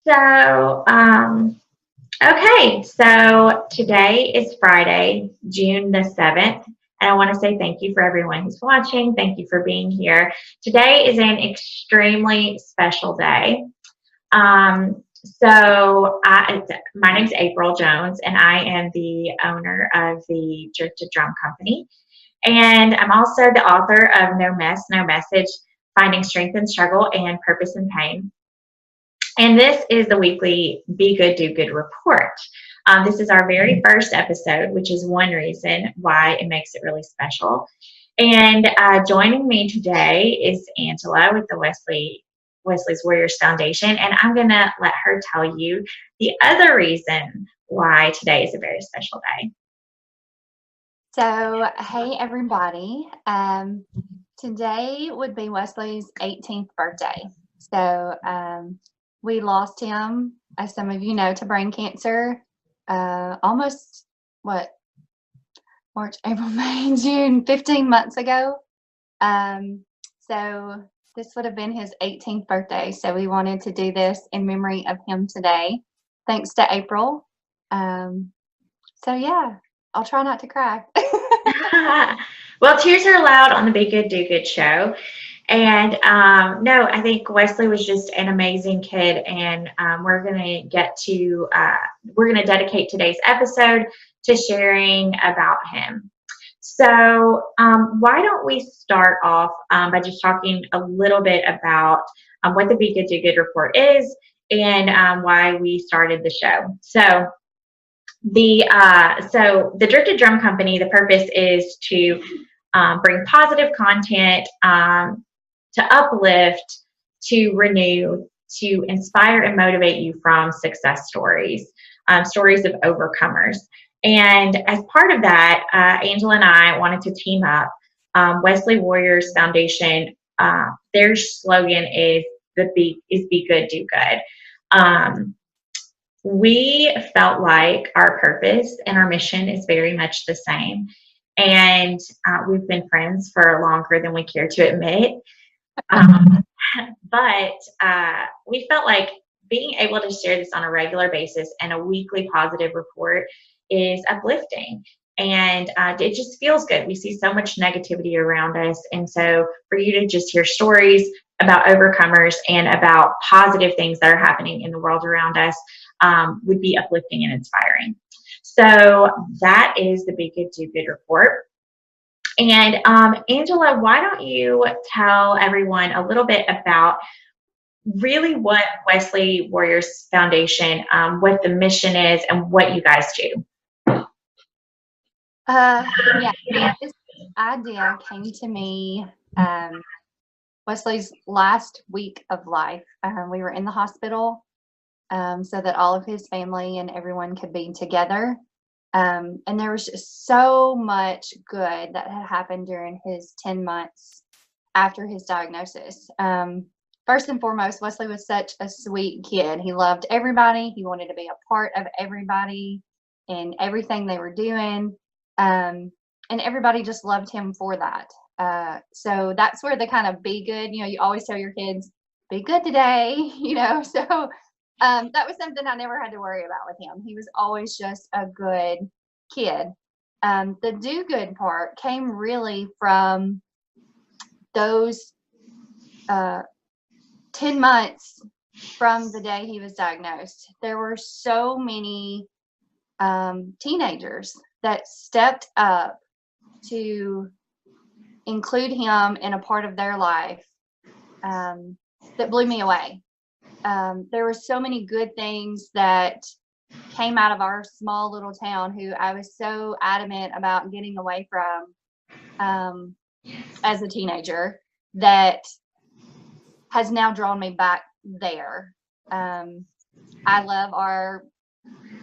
So, okay, so today is Friday, June the 7th, and I want to say thank you for everyone who's watching. Thank you for being here. Today is an extremely special day. My name's April Jones, and I am the owner of the Drifted Drum Company. And I'm also the author of No Mess, No Message, Finding Strength in Struggle and Purpose in Pain. And this is the weekly Be Good, Do Good report. This is our very first episode, which is one reason why it makes it really special. And joining me today is Angela with the Wesley's Warriors Foundation, and I'm going to let her tell you the other reason why today is a very special day. So, hey everybody. Today would be Wesley's 18th birthday. So, we lost him, as some of you know, to brain cancer almost, March, April, May, June, 15 months ago. So this would have been his 18th birthday. So we wanted to do this in memory of him today. Thanks to April. So yeah, I'll try not to cry. Well, tears are allowed on the Be Good, Do Good show. And no, I think Wesley was just an amazing kid, and we're going to dedicate today's episode to sharing about him. So why don't we start off by just talking a little bit about what the Be Good, Do Good report is and why we started the show. So the Drifted Drum Company, the purpose is to bring positive content, to uplift, to renew, to inspire and motivate you from success stories, stories of overcomers. And as part of that, Angela and I wanted to team up. Wesley Warriors Foundation, their slogan is Be Good, Do Good. We felt like our purpose and our mission is very much the same. And we've been friends for longer than we care to admit. But we felt like being able to share this on a regular basis and a weekly positive report is uplifting. And it just feels good. We see so much negativity around us. And so for you to just hear stories about overcomers and about positive things that are happening in the world around us would be uplifting and inspiring. So that is the Be Good, Do Good report. And Angela, why don't you tell everyone a little bit about really what Wesley Warriors Foundation, what the mission is, and what you guys do? This idea came to me Wesley's last week of life. We were in the hospital so that all of his family and everyone could be together. And there was just so much good that had happened during his 10 months after his diagnosis. First and foremost, Wesley was such a sweet kid. He loved everybody. He wanted to be a part of everybody and everything they were doing. And everybody just loved him for that. So that's where the kind of be good, you always tell your kids, be good today, so that was something I never had to worry about with him. He was always just a good kid. The do good part came really from those 10 months from the day he was diagnosed. There were so many teenagers that stepped up to include him in a part of their life that blew me away. There were so many good things that came out of our small little town who I was so adamant about getting away from as a teenager that has now drawn me back there. I love our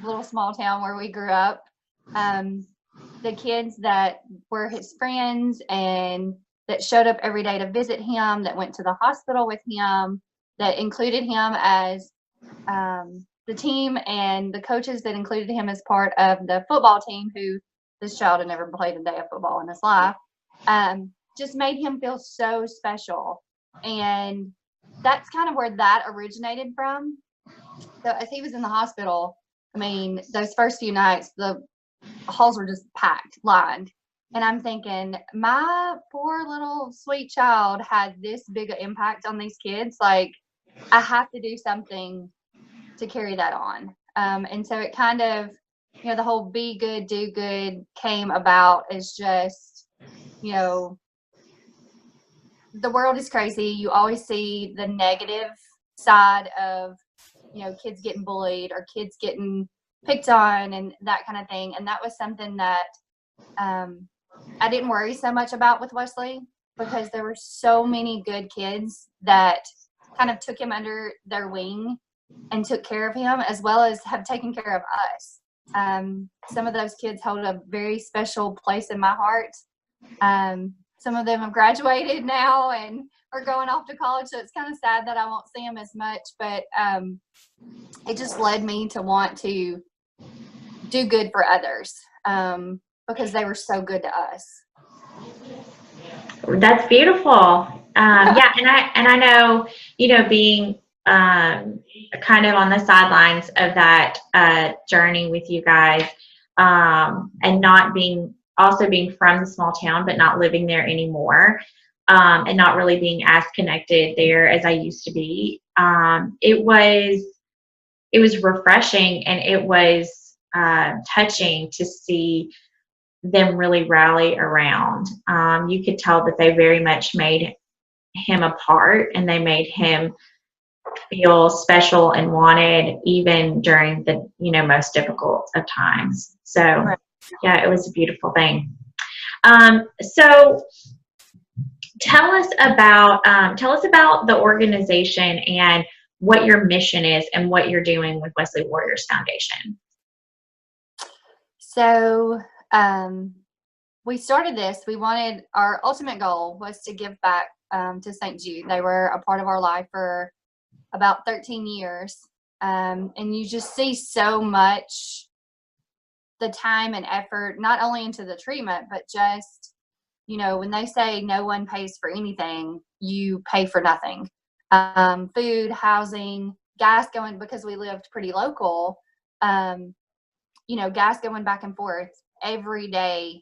little small town where we grew up. The kids that were his friends and that showed up every day to visit him, that went to the hospital with him, that included him as the team, and the coaches that included him as part of the football team, who this child had never played a day of football in his life, just made him feel so special. And that's kind of where that originated from. So as he was in the hospital, I mean, those first few nights, the halls were just packed, lined. And I'm thinking, my poor little sweet child had this big an impact on these kids. Like, I have to do something to carry that on. And so it kind of, the whole be good, do good came about as just, the world is crazy. You always see the negative side of, kids getting bullied or kids getting picked on and that kind of thing. And that was something that I didn't worry so much about with Wesley, because there were so many good kids that kind of took him under their wing and took care of him, as well as have taken care of us. Some of those kids hold a very special place in my heart. Some of them have graduated now and are going off to college, so it's kind of sad that I won't see them as much, but it just led me to want to do good for others, because they were so good to us. That's beautiful. Yeah, and I know, being kind of on the sidelines of that journey with you guys, and not being from the small town, but not living there anymore, and not really being as connected there as I used to be. It was refreshing, and it was touching to see them really rally around. You could tell that they very much made him a part, and they made him feel special and wanted, even during the most difficult of times. So Right. yeah, it was a beautiful thing. So tell us about the organization and what your mission is and what you're doing with Wesley Warriors Foundation. So we started this. Our ultimate goal was to give back to St. Jude. They were a part of our life for about 13 years. And you just see so much the time and effort, not only into the treatment, but just, when they say no one pays for anything, you pay for nothing. Food, housing, gas going, because we lived pretty local, gas going back and forth every day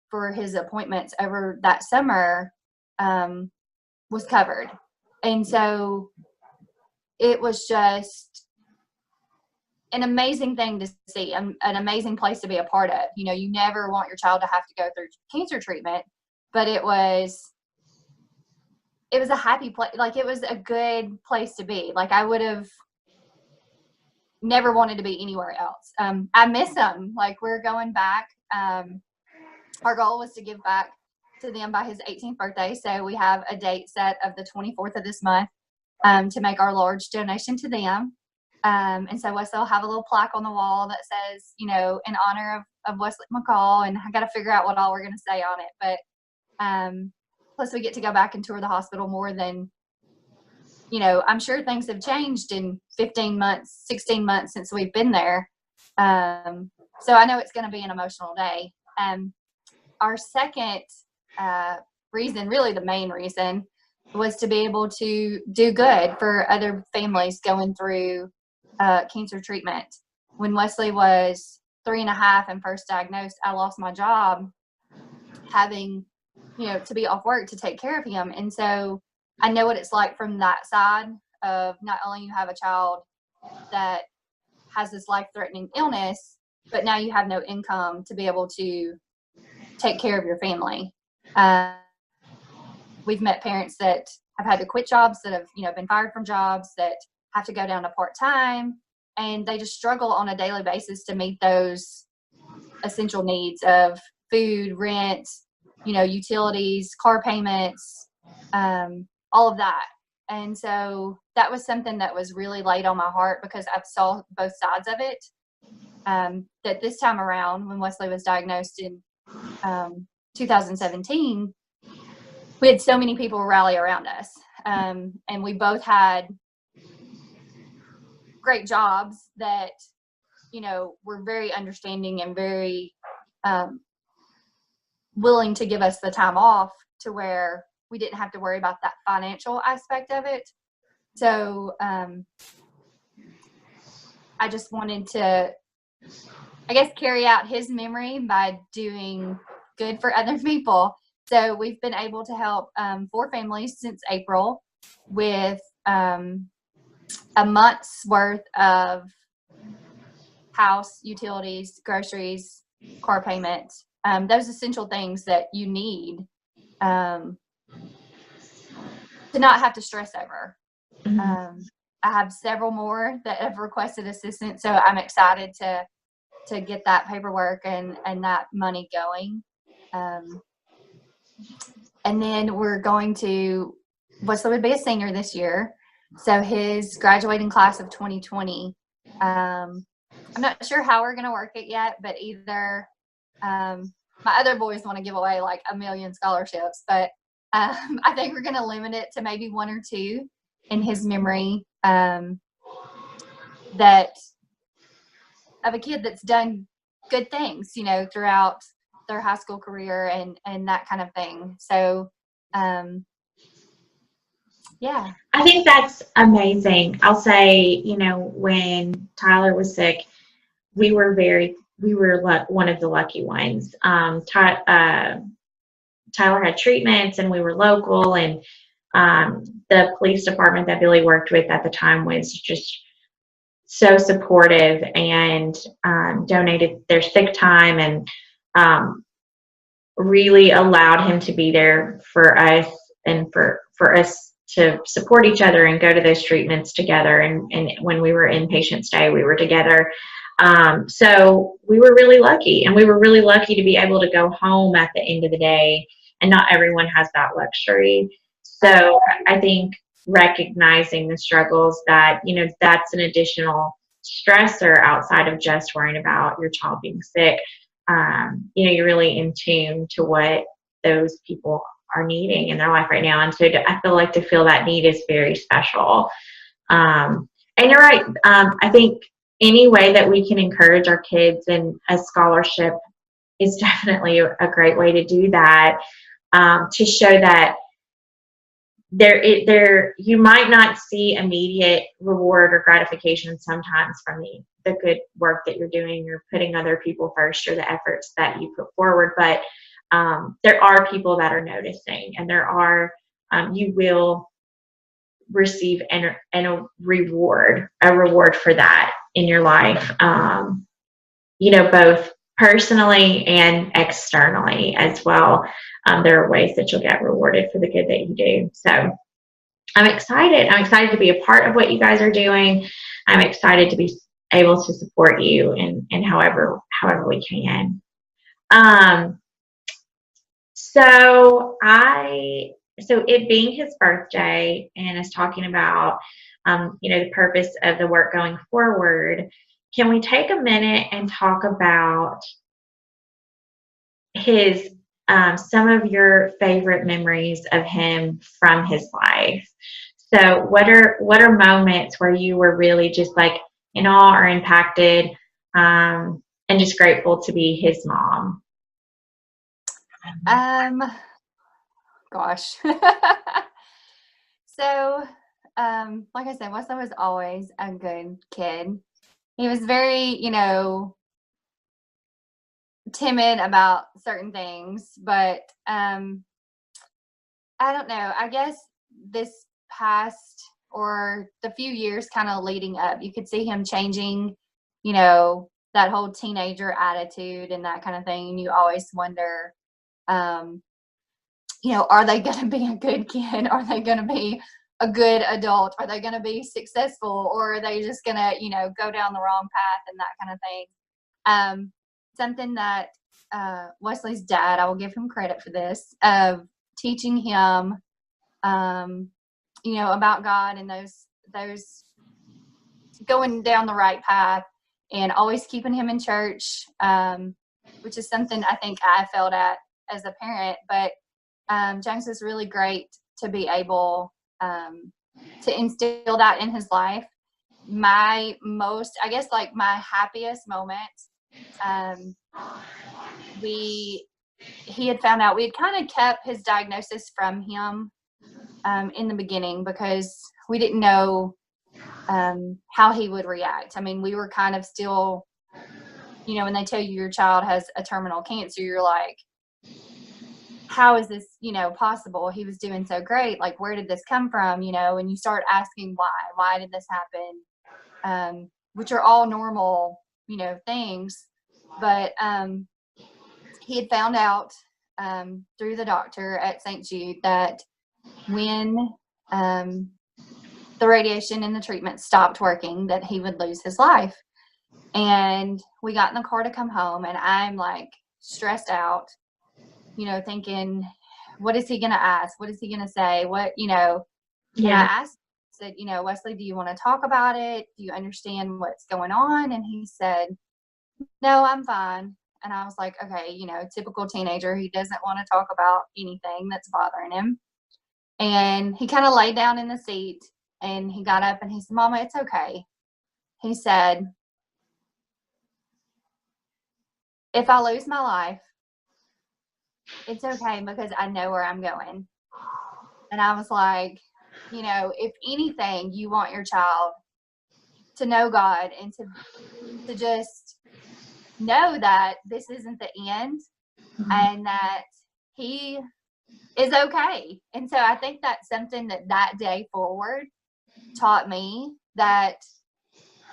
for his appointments over that summer was covered. And so it was just an amazing thing to see, an amazing place to be a part of. You never want your child to have to go through cancer treatment, but it was a happy place. Like, it was a good place to be. Like, I would have never wanted to be anywhere else. I miss them. Like, we're going back. Our goal was to give back to them by his 18th birthday. So we have a date set of the 24th of this month to make our large donation to them. And so Wesley will have a little plaque on the wall that says, in honor of Wesley McCall. And I got to figure out what all we're going to say on it. But plus we get to go back and tour the hospital more than, I'm sure things have changed in 15 months, 16 months since we've been there. So I know it's going to be an emotional day. Our second reason, really the main reason, was to be able to do good for other families going through cancer treatment. When Wesley was 3.5 and first diagnosed, I lost my job, having, to be off work to take care of him. And so I know what it's like from that side of, not only you have a child that has this life-threatening illness, but now you have no income to be able to take care of your family. We've met parents that have had to quit jobs, that have, been fired from jobs, that have to go down to part-time, and they just struggle on a daily basis to meet those essential needs of food, rent, utilities, car payments, all of that. And so that was something that was really laid on my heart, because I saw both sides of it. That this time around, when Wesley was diagnosed in 2017, we had so many people rally around us. And we both had great jobs that, were very understanding and very willing to give us the time off, to where we didn't have to worry about that financial aspect of it. So I just wanted to, I guess, carry out his memory by doing good for other people. So we've been able to help 4 families since April with a month's worth of house, utilities, groceries, car payments, those essential things that you need to not have to stress over. I have several more that have requested assistance, so I'm excited to get that paperwork and that money going. And then we're going to, Wesley would be a senior this year, so his graduating class of 2020. I'm not sure how we're going to work it yet, but either my other boys want to give away like 1 million scholarships, but I think we're going to limit it to maybe 1 or 2 in his memory, that of a kid that's done good things, you know, throughout their high school career and that kind of thing. So, yeah. I think that's amazing. I'll say, you know, when Tyler was sick, we were one of the lucky ones. Tyler had treatments and we were local, and the police department that Billy worked with at the time was just so supportive and donated their sick time and really allowed him to be there for us and for us to support each other and go to those treatments together. And when we were in patient stay, we were together. So we were really lucky, and we were really lucky to be able to go home at the end of the day, and not everyone has that luxury. So I think recognizing the struggles that, you know, that's an additional stressor outside of just worrying about your child being sick. You know, you're really in tune to what those people are needing in their life right now. And so I feel like to feel that need is very special. And you're right. I think any way that we can encourage our kids in a scholarship is definitely a great way to do that, to show that you might not see immediate reward or gratification sometimes from the good work that you're doing. You're putting other people first, or the efforts that you put forward, but there are people that are noticing, and you will receive a reward for that in your life, you know, both personally and externally as well. There are ways that you'll get rewarded for the good that you do. So I'm excited. I'm excited to be a part of what you guys are doing. I'm excited to be able to support you in however we can. So it being his birthday and us talking about, you know, the purpose of the work going forward, can we take a minute and talk about his, some of your favorite memories of him from his life? So what are moments where you were really just like in awe or impacted, and just grateful to be his mom? Gosh. So, like I said, Wesley was always a good kid. He was very, you know, timid about certain things, but I don't know. I guess this past, or the few years kind of leading up, you could see him changing, you know, that whole teenager attitude and that kind of thing. And you always wonder, you know, are they going to be a good kid? Are they going to be a good adult? Are they going to be successful? Or are they just going to, you know, go down the wrong path and that kind of thing? Something that Wesley's dad, I will give him credit for this, of teaching him, you know, about God and those going down the right path, and always keeping him in church, which is something I think I failed at as a parent. But James was really great to be able to instill that in his life. My happiest moment, he had found out, we had kind of kept his diagnosis from him in the beginning, because we didn't know how he would react. I mean, we were kind of still, you know, when they tell you your child has a terminal cancer, you're like, how is this, you know, possible? He was doing so great. Like, where did this come from? You know, and you start asking why did this happen? Which are all normal, you know, things. But he had found out through the doctor at St. Jude that when the radiation and the treatment stopped working, that he would lose his life. And we got in the car to come home, and I'm like stressed out, you know, thinking, what is he going to ask? What is he going to say? What, you know, and I Yeah. asked, said, you know, Wesley, do you want to talk about it? Do you understand what's going on? And he said, no, I'm fine. And I was like, okay, you know, typical teenager. He doesn't want to talk about anything that's bothering him. And he kind of laid down in the seat, and he got up and he said, Mama, it's okay. He said, if I lose my life, it's okay because I know where I'm going. And I was like, you know, if anything, you want your child to know God and to just know that this isn't the end and that he is okay. And so I think that's something that day forward taught me, that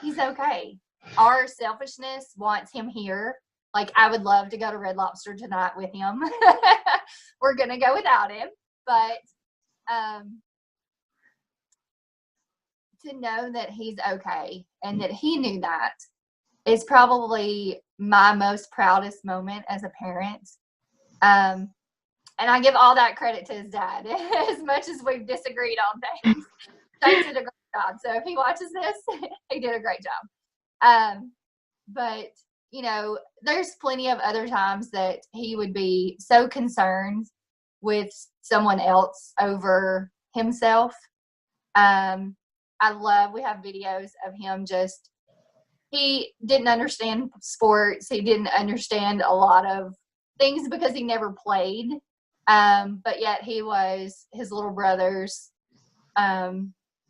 he's okay. Our selfishness wants him here. Like, I would love to go to Red Lobster tonight with him. We're going to go without him. But to know that he's okay and that he knew that is probably my most proudest moment as a parent. And I give all that credit to his dad. As much as we've disagreed on things, Dave did a great job. So if he watches this, he did a great job. But, you know, there's plenty of other times that he would be so concerned with someone else over himself. We have videos of him he didn't understand sports. He didn't understand a lot of things because he never played. But yet he was his little brother's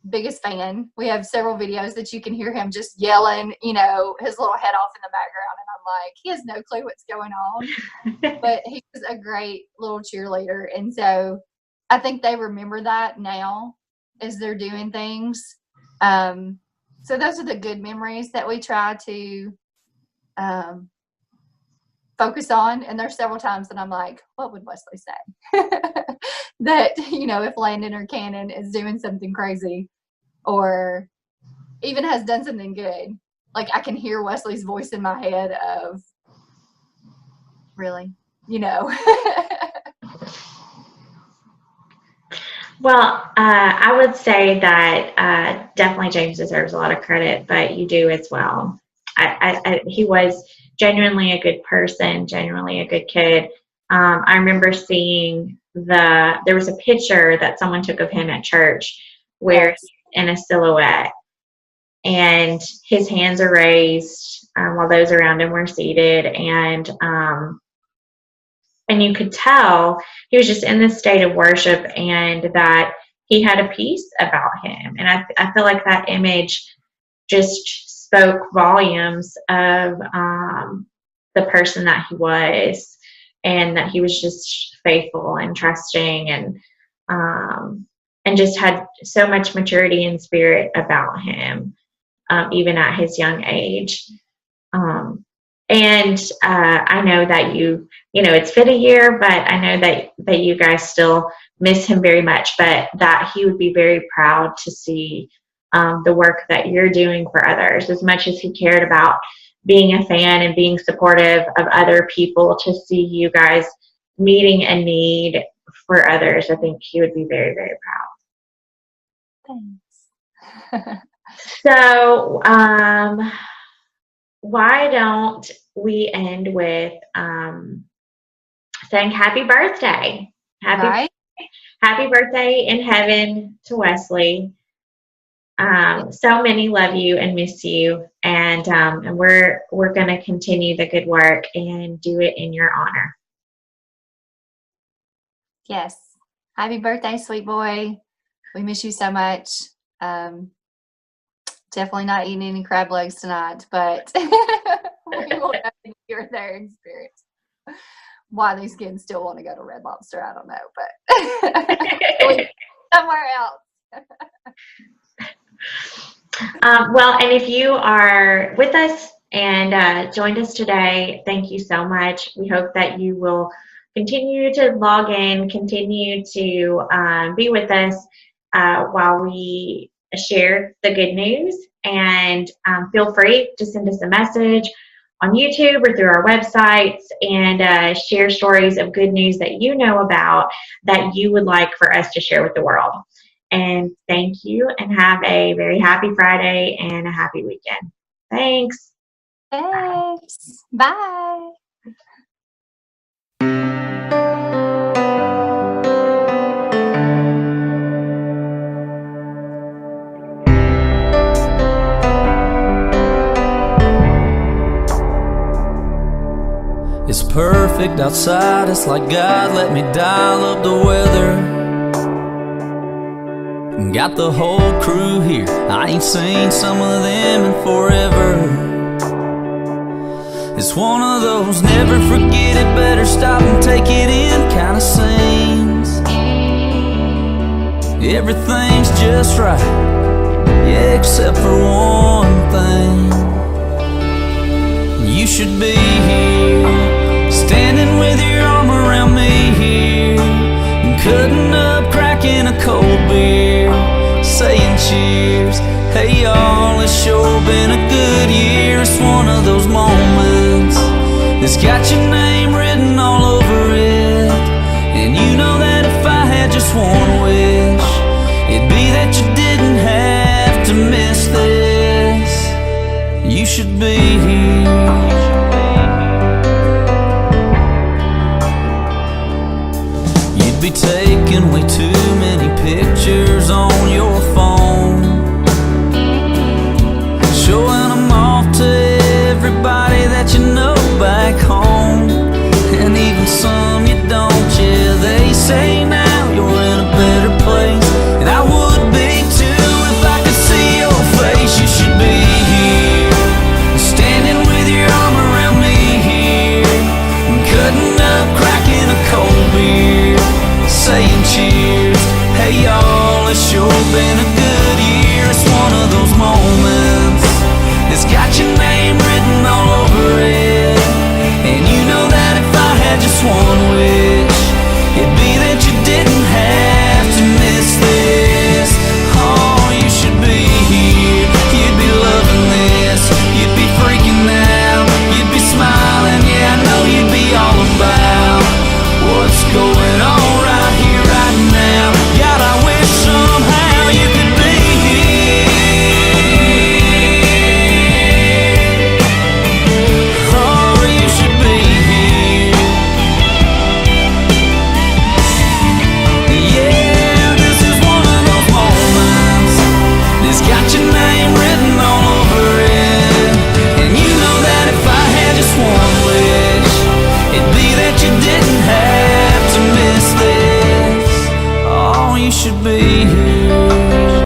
biggest fan. We have several videos that you can hear him just yelling, you know, his little head off in the background. And I'm like, he has no clue what's going on. But he was a great little cheerleader. And so I think they remember that now as they're doing things. So those are the good memories that we try to focus on. And there's several times that I'm like, what would Wesley say? That, you know, if Landon or Cannon is doing something crazy or even has done something good, like I can hear Wesley's voice in my head of, really, you know. Well, I would say that definitely James deserves a lot of credit, but you do as well. He was genuinely a good person, genuinely a good kid. I remember seeing there was a picture that someone took of him at church where Yes. he's in a silhouette and his hands are raised while those around him were seated, and you could tell he was just in this state of worship and that he had a peace about him. And I feel like that image just spoke volumes of the person that he was, and that he was just faithful and trusting, and just had so much maturity and spirit about him, even at his young age. And I know that it's been a year, but I know that you guys still miss him very much, but that he would be very proud to see the work that you're doing for others. As much as he cared about being a fan and being supportive of other people, to see you guys meeting a need for others, I think he would be very, very proud. Thanks. So, why don't we end with saying happy birthday? Right? Happy birthday in heaven to Wesley. So many love you and miss you, and we're going to continue the good work and do it in your honor. Yes. Happy birthday, sweet boy. We miss you so much. Definitely not eating any crab legs tonight, but we will know when you're there in spirit. Why these kids still want to go to Red Lobster, I don't know, but somewhere else. Well, and if you are with us and joined us today, thank you so much. We hope that you will continue to log in, continue to be with us while we share the good news. And feel free to send us a message on YouTube or through our websites and share stories of good news that you know about that you would like for us to share with the world. And thank you, and have a very happy Friday and a happy weekend. Thanks. Thanks. Bye. It's perfect outside, it's like God let me dial up the weather. Got the whole crew here, I ain't seen some of them in forever. It's one of those never forget it, better stop and take it in kind of scenes. Everything's just right, yeah, except for one thing. You should be here, standing with your arm around me here, cutting up, cracking a cold beer, saying cheers. Hey y'all, it's sure been a good year. It's one of those moments that's got your name written all over it. And you know that if I had just one wish, it'd be that you didn't have to miss this. You should be here. You'd be taking way too many pictures on your phone, showing them off to everybody that you know back home. And even some